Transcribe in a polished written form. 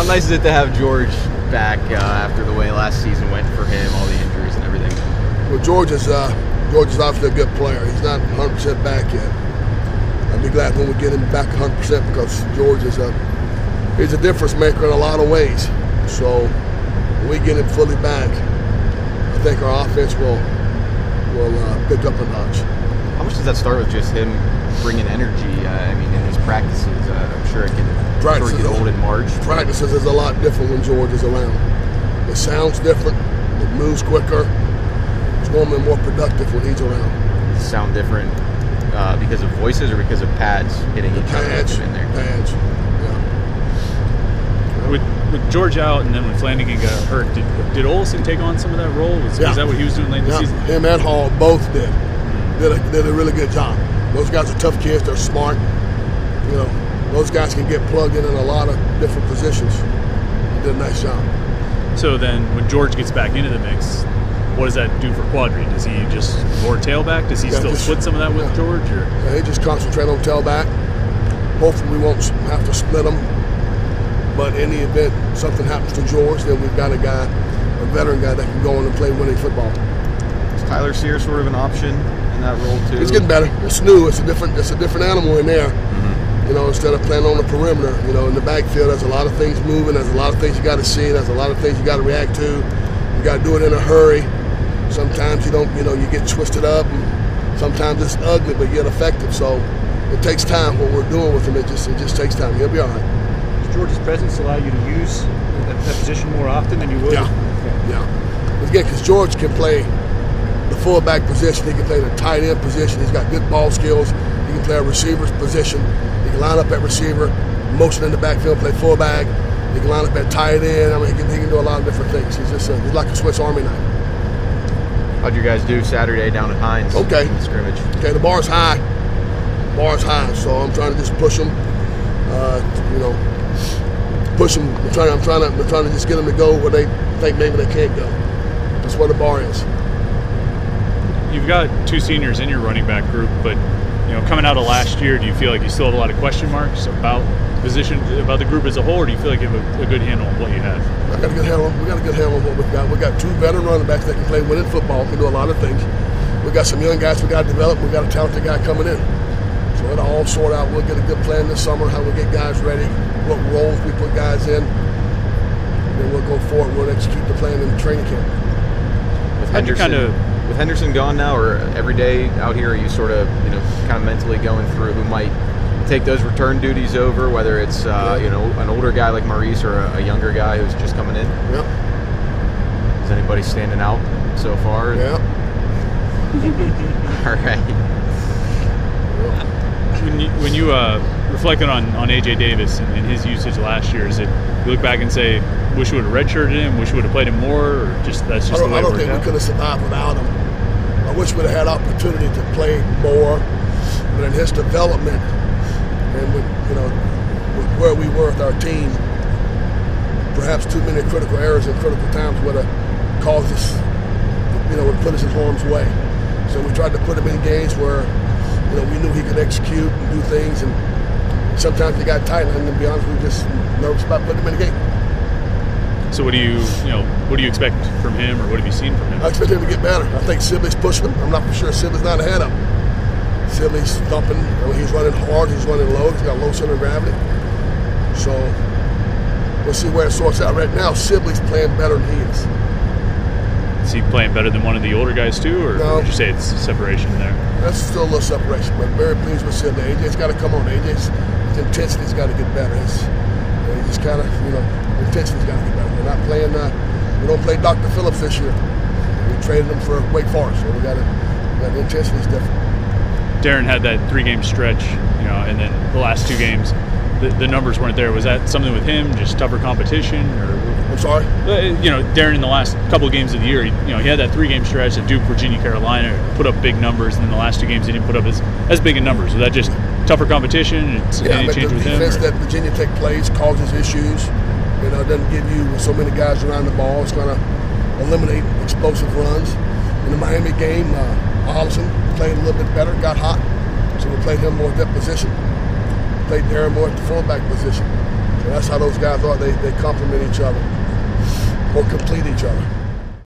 nice is it to have George back after the way last season went for him, all the injuries and everything? Well, George is obviously a good player. He's not 100% back yet. I'll be glad when we get him back 100% because George is he's a difference maker in a lot of ways. So when we get him fully back, I think our offense will pick up a notch. How much does that start with just him bringing energy? I mean, in his practices, I'm sure it can get old in March. Practices is a lot different when George is around. It sounds different. It moves quicker. It's normally more productive when he's around. Does it sound different because of voices or because of pads hitting each other in there? Pads. Yeah. With George out and then when Flanagan got hurt, did Olsen take on some of that role? Was that what he was doing late in the season? Him and Hall both did. Did a really good job. Those guys are tough kids. They're smart. You know, those guys can get plugged in a lot of different positions. He did a nice job. So then when George gets back into the mix, what does that do for Quadri? Does he just more tailback? Does he still split some of that with George? Or? Yeah, he just concentrate on tailback. Hopefully we won't have to split them. But in the event something happens to George, then we've got a veteran guy that can go in and play winning football. Is Tyler Sear sort of an option in that role too? It's getting better. It's new. It's a different animal in there. Mm-hmm. You know, instead of playing on the perimeter, you know, in the backfield, there's a lot of things moving. There's a lot of things you got to see. There's a lot of things you got to react to. You got to do it in a hurry. Sometimes you don't. You know, you get twisted up. And sometimes it's ugly, but yet effective. So it takes time. What we're doing with him, it just takes time. He'll be all right. Does George's presence allow you to use that position more often than you would? Yeah. Again, because George can play the fullback position. He can play the tight end position. He's got good ball skills. He can play a receiver's position. He can line up at receiver, motion in the backfield, play fullback. He can line up at tight end. I mean, he can do a lot of different things. He's like a Swiss Army knife. How'd you guys do Saturday down at Hines? Okay. In the scrimmage. Okay, the bar's high. So I'm trying to just push them. You know, push them. I'm trying to just get them to go where they think maybe they can't go. That's where the bar is. You've got two seniors in your running back group, but you know, coming out of last year, do you feel like you still have a lot of question marks about position, about the group as a whole, or do you feel like you have a good handle on what you have? We got a good handle on what we've got. We got two veteran running backs that can play winning football, can do a lot of things. We got some young guys we got to develop. We got a talented guy coming in. So it'll all sort out. We'll get a good plan this summer, how we get guys ready, what roles we put guys in. And then we'll go forward. We'll execute the plan in the training camp. With Henderson gone now, or every day out here, are you sort of, you know, kind of mentally going through who might take those return duties over, whether it's you know, an older guy like Maurice or a younger guy who's just coming in? Yep. Is anybody standing out so far? Yeah. All right. When you reflected on A.J. Davis and his usage last year, is it you look back and say, wish we would have redshirted him, wish we would have played him more, or that's just the way it worked out? I don't think we could have survived without him. I wish we'd have had opportunity to play more, but in his development and with where we were with our team, perhaps too many critical errors and critical times would have caused us, would put us in harm's way. So we tried to put him in games where, we knew he could execute and do things, and sometimes he got tight, and to be honest, we were just nervous about putting him in the game. So what do you expect from him, or what have you seen from him? I expect him to get better. I think Sibley's pushing him. I'm not for sure Sibley's not ahead of him. Sibley's thumping. He's running hard. He's running low. He's got low center of gravity. So we'll see where it sorts out. Right now, Sibley's playing better than he is. Is he playing better than one of the older guys too, or no? Would you say it's a separation there? That's still a little separation, but very pleased with Sibley. AJ's got to come on. AJ's intensity's got to get better. He just kind of, intensity's got to get better. We're not playing. We don't play Dr. Phillips this year. We traded him for Wake Forest, so the intensity's different. Darren had that 3-game stretch, and then the last 2 games, the numbers weren't there. Was that something with him, just tougher competition, or? I'm sorry? Darren in the last couple of games of the year, he had that 3-game stretch at Duke, Virginia, Carolina, put up big numbers, and then the last 2 games he didn't put up as big in numbers. Was that just tougher competition? Any change with him? The defense that Virginia Tech plays causes issues. It doesn't give you, with so many guys around the ball, it's going to eliminate explosive runs. In the Miami game, Allison played a little bit better, got hot, so we played him more at that position. Played Darren more at the fullback position. So That's how those guys are. They complement each other or complete each other.